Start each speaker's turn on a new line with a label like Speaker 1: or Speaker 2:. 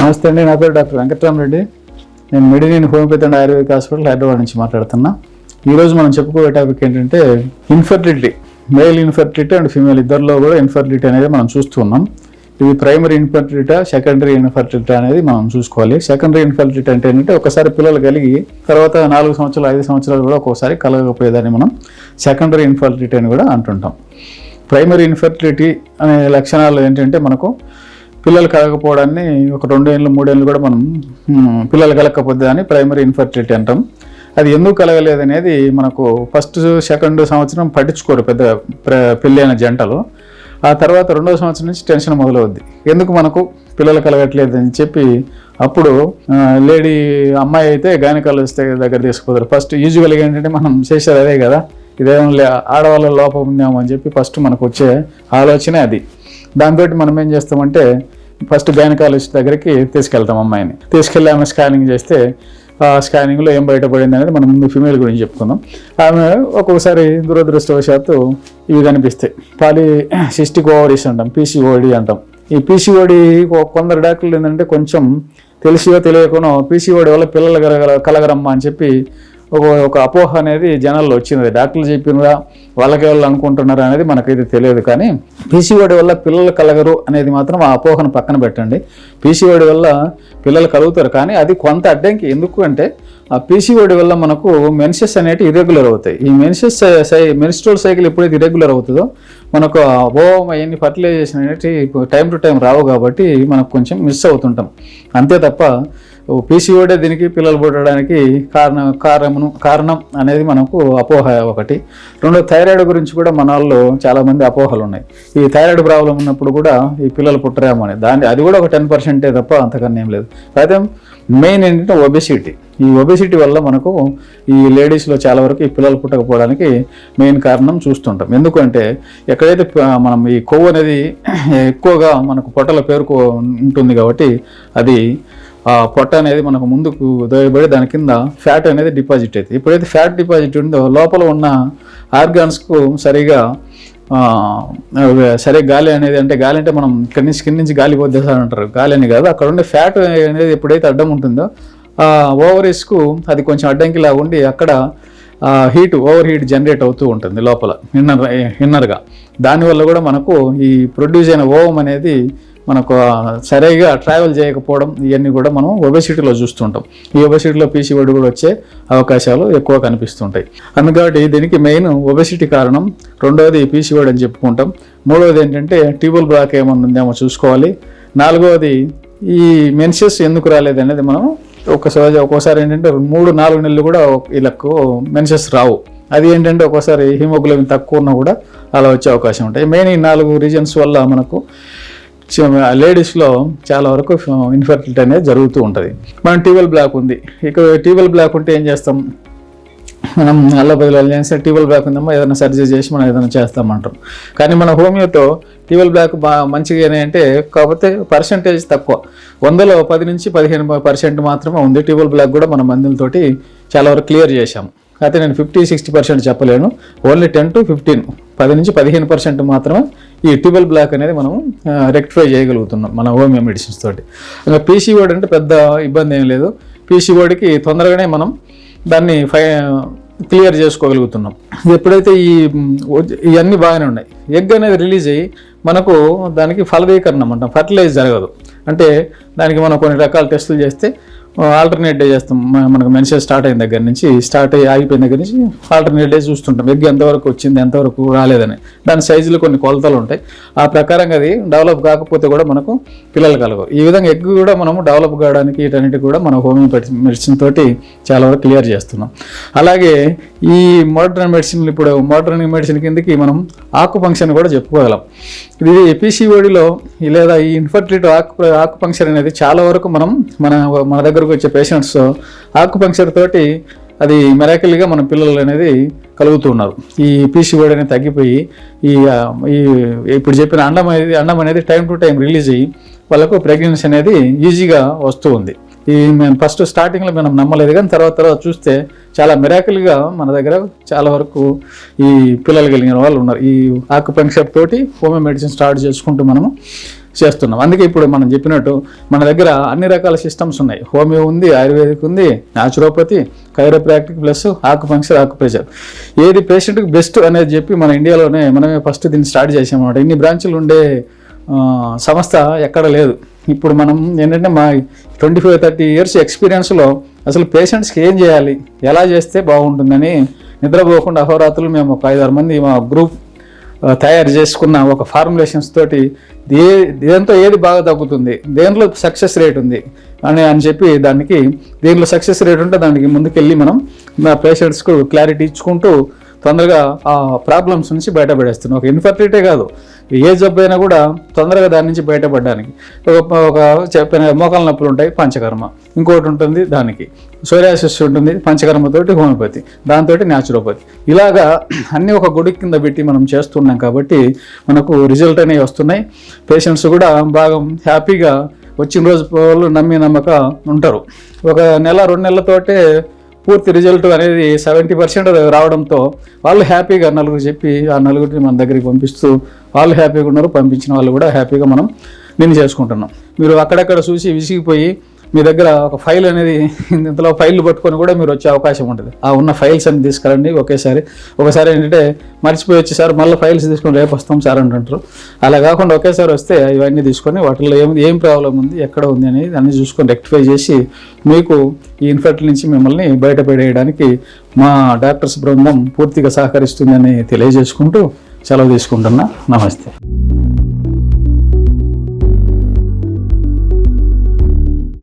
Speaker 1: నమస్తే అండి, నా పేరు డాక్టర్ వెంకటరామరెడ్డి. నేను medicine homeopathy and ayurvedic hospital Hyderabad నుంచి మాట్లాడుతున్నా. ఈరోజు మనం చెప్పుకోవే టాపిక్ ఏంటంటే infertility. Male infertility and female ఇద్దరిలో కూడా ఇన్ఫర్టిలిటీ అనేది మనం చూస్తున్నాం. ఇది ప్రైమరీ ఇన్ఫర్టిలిటీ, సెకండరీ ఇన్ఫర్టిలిటీ అనేది మనం చూసుకోవాలి. సెకండరీ ఇన్ఫర్టిలిటీ అంటే ఏంటంటే ఒకసారి పిల్లలు కలిగి తర్వాత 4 సంవత్సరాలు 5 సంవత్సరాలు కూడా ఒక్కోసారి కలగకపోయేదాన్ని మనం సెకండరీ ఇన్ఫర్టిలిటీ అని కూడా అంటుంటాం. ప్రైమరీ ఇన్ఫర్టిలిటీ అనే లక్షణాలు ఏంటంటే మనకు పిల్లలు కలగకపోవడాన్ని ఒక 2 ఏళ్ళు 3 ఏళ్ళు కూడా మనం పిల్లలు కలగకపోతే అని ప్రైమరీ ఇన్ఫర్టిలిటీ అంటాం. అది ఎందుకు కలగలేదు అనేది మనకు ఫస్ట్ సెకండ్ సంవత్సరం పట్టించుకోరు పెద్ద పెళ్ళి అయిన జంటలు. ఆ తర్వాత 2వ సంవత్సరం నుంచి టెన్షన్ మొదలవుద్ది, ఎందుకు మనకు పిల్లలు కలగట్లేదు అని చెప్పి. అప్పుడు లేడీ అమ్మాయి అయితే గైనకాలజిస్ట్ దగ్గర తీసుకుపోతారు. ఫస్ట్ యూజువల్గా ఏంటంటే మనం చేసేది అదే కదా, ఇదేమో ఆడవాళ్ళ లోపం ఉందేమో అని చెప్పి ఫస్ట్ మనకు వచ్చే ఆలోచనే అది. దాంతో మనం ఏం చేస్తామంటే ఫస్ట్ గైనకాలజిస్ట్ దగ్గరికి తీసుకెళ్తాం. అమ్మాయిని తీసుకెళ్ళి ఆమె స్కానింగ్ చేస్తే ఆ స్కానింగ్లో ఏం బయటపడింది అనేది మనం ముందు ఫిమేల్ గురించి చెప్పుకుందాం. ఆమె ఒక్కొక్కసారి దురదృష్టవశాత్తు ఇవి కనిపిస్తాయి. పాలిసిస్టిక్ ఓవరీస్ అంటాం, పీసీఓడి అంటాం. ఈ పీసీఓడి కొందరు డాక్టర్లు ఏంటంటే కొంచెం తెలిసియో తెలియకనో పీసీఓడి వల్ల పిల్లలు కలగరమ్మా అని చెప్పి ఒక అపోహ అనేది జనాల్లో వచ్చింది. డాక్టర్లు చెప్పినరా వాళ్ళకి వాళ్ళు అనుకుంటున్నారా అనేది మనకైతే తెలియదు. కానీ పీసీఓడి వల్ల పిల్లలు కలగరు అనేది మాత్రం ఆ అపోహను పక్కన పెట్టండి. పీసీఓడి వల్ల పిల్లలు కలుగుతారు, కానీ అది కొంత అడ్డంకి. ఎందుకు అంటే ఆ పీసీఓడి వల్ల మనకు మెన్సెస్ అనేవి ఇర్రెగ్యులర్ అవుతాయి. ఈ మెన్స్ట్రువల్ సైకిల్ ఎప్పుడైతే ఇర్రెగ్యులర్ అవుతుందో మనకు ఓవం అవన్నీ ఫర్టిలైజేషన్ అనేవి టైం టు టైం రావు, కాబట్టి మనకు కొంచెం మిస్ అవుతుంటాం అంతే తప్ప పీసీఓడే దీనికి పిల్లలు పుట్టడానికి కారణం అనేది మనకు అపోహ ఒకటి. రెండో థైరాయిడ్ గురించి కూడా మన వాళ్ళు చాలామంది అపోహలు ఉన్నాయి. ఈ థైరాయిడ్ ప్రాబ్లం ఉన్నప్పుడు కూడా ఈ పిల్లలు పుట్టరేమో అని, అది కూడా ఒక 10% తప్ప అంతకన్నా ఏం లేదు. అయితే మెయిన్ ఏంటంటే ఒబెసిటీ. ఈ ఒబెసిటీ వల్ల మనకు ఈ లేడీస్లో చాలా వరకు ఈ పిల్లలు పుట్టకపోవడానికి మెయిన్ కారణం చూస్తుంటాం. ఎందుకంటే ఎక్కడైతే మనం ఈ కొవ్వు అనేది ఎక్కువగా మనకు పొట్టల పేరుకు ఉంటుంది కాబట్టి అది ఆ పొట్ట అనేది మనకు ముందుకు దోయబడి దాని కింద ఫ్యాట్ అనేది డిపాజిట్ అవుతుంది. ఎప్పుడైతే ఫ్యాట్ డిపాజిట్ ఉందో లోపల ఉన్న ఆర్గాన్స్కు సరిగా గాలి అనేది, అంటే గాలి అంటే మనం స్కిన్ నుంచి గాలి పోద్దేసారి అంటారు, గాలి అని కాదు. అక్కడ ఉండే ఫ్యాట్ అనేది ఎప్పుడైతే అడ్డం ఉంటుందో ఆ ఓవరీస్కు అది కొంచెం అడ్డంకిలా ఉండి అక్కడ ఓవర్ హీట్ జనరేట్ అవుతూ ఉంటుంది లోపల ఇన్నర్గా. దానివల్ల కూడా మనకు ఈ ప్రొడ్యూస్ అయిన ఓవం అనేది మనకు సరిగా ట్రావెల్ చేయకపోవడం, ఇవన్నీ కూడా మనం ఒబెసిటీలో చూస్తుంటాం. ఈ ఒబెసిటీలో పీసీఓడి కూడా వచ్చే అవకాశాలు ఎక్కువ కనిపిస్తుంటాయి. అందుకని దీనికి మెయిన్ ఒబెసిటీ కారణం. రెండవది పీసీఓడి అని చెప్పుకుంటాం. మూడవది ఏంటంటే ట్యూబల్ బ్లాక్ ఏమన్నా ఉందేమో చూసుకోవాలి. నాలుగవది ఈ మెన్సెస్ ఎందుకు రాలేదనేది మనం ఒక్కోసారి ఏంటంటే 3-4 నెలలు కూడా వీళ్ళకు మెన్సెస్ రావు. అది ఏంటంటే ఒక్కోసారి హిమోగ్లోబిన్ తక్కువ ఉన్నా కూడా అలా వచ్చే అవకాశం ఉంటాయి. మెయిన్ ఈ 4 రీజన్స్ వల్ల మనకు లేడీస్లో చాలా వరకు ఇన్ఫర్టిలిటీ అనేది జరుగుతూ ఉంటుంది. మనం ట్యూబల్ బ్లాక్ ఉంది, ఇక ట్యూబల్ బ్లాక్ ఉంటే ఏం చేస్తాం మనం, అల్లబదిలో చేస్తే ట్యూబల్ బ్లాక్ ఉందమ్మా ఏదైనా సర్జరీ చేసి మనం ఏదైనా చేస్తామంటాం. కానీ మన హోమియోతో ట్యూబల్ బ్లాక్ మంచిగానే అంటే కాకపోతే పర్సెంటేజ్ తక్కువ. 100లో 10 నుంచి 15% మాత్రమే ఉంది. ట్యూబల్ బ్లాక్ కూడా మన మందులతోటి చాలా వరకు క్లియర్ చేశాం. అయితే నేను 50-60% చెప్పలేను, ఓన్లీ 10 to 15, 10 నుంచి 15% మాత్రమే ఈ ట్యూబల్ బ్లాక్ అనేది మనం రెక్టిఫై చేయగలుగుతున్నాం మన హోమియో మెడిసిన్స్ తోటి. ఇంకా పీసీఓడి అంటే పెద్ద ఇబ్బంది ఏం లేదు. పీసీఓడికి తొందరగానే మనం దాన్ని క్లియర్ చేసుకోగలుగుతున్నాం. ఎప్పుడైతే ఇవన్నీ బాగానే ఉన్నాయి, ఎగ్ అనేది రిలీజ్ అయ్యి మనకు దానికి ఫలదీకరణం అంటాం, ఫర్టిలైజ్ జరగదు. అంటే దానికి మనం కొన్ని రకాల టెస్టులు చేస్తే ఆల్టర్నేట్ డే చేస్తాం. మనకు మెన్సెస్ స్టార్ట్ అయిన దగ్గర నుంచి ఆగిపోయిన దగ్గర నుంచి ఆల్టర్నేట్ డే చూస్తుంటాం, ఎగ్ ఎంతవరకు వచ్చింది ఎంతవరకు రాలేదని. దాని సైజులో కొన్ని కొలతలు ఉంటాయి, ఆ ప్రకారంగా అది డెవలప్ కాకపోతే కూడా మనకు పిల్లలు కలగవు. ఈ విధంగా ఎగ్ కూడా మనము డెవలప్ కావడానికి వీటన్నిటి కూడా మన హోమియోపతి మెడిసిన్ తోటి చాలా వరకు క్లియర్ చేస్తున్నాం. అలాగే ఈ మోడర్న్ మెడిసిన్, ఇప్పుడు మోడర్న్ మెడిసిన్ కిందకి మనం ఆకుపంక్షన్ కూడా చెప్పుకోగలం. ఇది పీసీఓడిలో లేదా ఈ ఇన్ఫర్టిలిటీ ఆకుపంక్షన్ అనేది చాలా వరకు మనం మన దగ్గరకు వచ్చే పేషెంట్స్ ఆకుపంక్చర్ తోటి అది మిరాకిల్గా మన పిల్లలు అనేది కలుగుతున్నారు. ఈ పీసీఓడి అనేది తగ్గిపోయి ఇప్పుడు చెప్పిన అండం అనేది టైం టు టైం రిలీజ్ అయ్యి వాళ్ళకు ప్రెగ్నెన్సీ అనేది ఈజీగా వస్తూ ఉంది. మేము ఫస్ట్ స్టార్టింగ్లో మనం నమ్మలేదు, కానీ తర్వాత చూస్తే చాలా మిరాకిల్గా మన దగ్గర చాలా వరకు ఈ పిల్లలు కలిగిన వాళ్ళు ఉన్నారు. ఈ ఆకుపంక్చర్ తోటి హోమియో మెడిసిన్ స్టార్ట్ చేసుకుంటూ మనము చేస్తున్నాం. అందుకే ఇప్పుడు మనం చెప్పినట్టు మన దగ్గర అన్ని రకాల సిస్టమ్స్ ఉన్నాయి. హోమియో ఉంది, ఆయుర్వేదిక్ ఉంది, naturopathy, chiropractic plus acupuncture, acupressure. ఏది పేషెంట్కి బెస్ట్ అనేది చెప్పి మన ఇండియాలోనే మనమే ఫస్ట్ దీన్ని స్టార్ట్ చేసామన్నమాట. ఇన్ని బ్రాంచులు ఉండే సంస్థ ఎక్కడ లేదు. ఇప్పుడు మనం ఏంటంటే మా 25-30 ఇయర్స్ ఎక్స్పీరియన్స్లో అసలు పేషెంట్స్కి ఏం చేయాలి, ఎలా చేస్తే బాగుంటుందని నిద్రపోకుండా అహోరాత్రులు మేము ఒక 5-6 మంది మా గ్రూప్ తయారు చేసుకున్న ఒక ఫార్ములేషన్స్ తోటి దేంతో ఏది బాగా తగ్గుతుంది, దేంట్లో సక్సెస్ రేట్ ఉంది అని చెప్పి దానికి దేంట్లో సక్సెస్ రేట్ ఉంటే దానికి ముందుకెళ్ళి మనం పేషెంట్స్కు క్లారిటీ ఇచ్చుకుంటూ తొందరగా ఆ ప్రాబ్లమ్స్ నుంచి బయటపడేస్తున్నాం. ఒక ఇన్ఫర్టిలిటీ కాదు, ఏ జబ్బు అయినా కూడా తొందరగా దాని నుంచి బయటపడడానికి ఒక చెప్పిన మోకాల నొప్పులు ఉంటాయి, పంచకర్మ. ఇంకోటి ఉంటుంది దానికి సోరియాసిస్ ఉంటుంది, పంచకర్మతోటి హోమియోపతి, దాంతో న్యాచురోపతి. ఇలాగా అన్నీ ఒక గుడి కింద పెట్టి మనం చేస్తున్నాం కాబట్టి మనకు రిజల్ట్ అనేవి వస్తున్నాయి. పేషెంట్స్ కూడా బాగా హ్యాపీగా వచ్చిన రోజు వాళ్ళు నమ్మక ఉంటారు. ఒక నెల 2 నెలలతోటే పూర్తి రిజల్ట్ అనేది 70% రావడంతో వాళ్ళు హ్యాపీగా నలుగురు చెప్పి ఆ నలుగురిని మన దగ్గరికి పంపిస్తూ వాళ్ళు హ్యాపీగా ఉన్నారు. పంపించిన వాళ్ళు కూడా హ్యాపీగా మనం దీన్ని చేసుకుంటున్నాం. మీరు అక్కడక్కడ చూసి విసిగిపోయి మీ దగ్గర ఒక ఫైల్ అనేది ఇంతలో ఫైల్ పట్టుకొని కూడా మీరు వచ్చే అవకాశం ఉంటుంది. ఆ ఉన్న ఫైల్స్ అన్ని తీసుకురండి ఒకసారి ఏంటంటే మర్చిపోయి వచ్చి సార్ మళ్ళీ ఫైల్స్ తీసుకొని రేపు వస్తాం సార్ అంటుంటారు. అలా కాకుండా ఒకేసారి వస్తే ఇవన్నీ తీసుకొని వాటిల్లో ఏం ప్రాబ్లం ఉంది, ఎక్కడ ఉంది అనేది అన్నీ చూసుకొని రెక్టిఫై చేసి మీకు ఈ ఇన్ఫెక్ట్ నుంచి మిమ్మల్ని బయటపడేయడానికి మా డాక్టర్స్ బృందం పూర్తిగా సహకరిస్తుందని తెలియజేసుకుంటూ సెలవు తీసుకుంటున్నా. నమస్తే.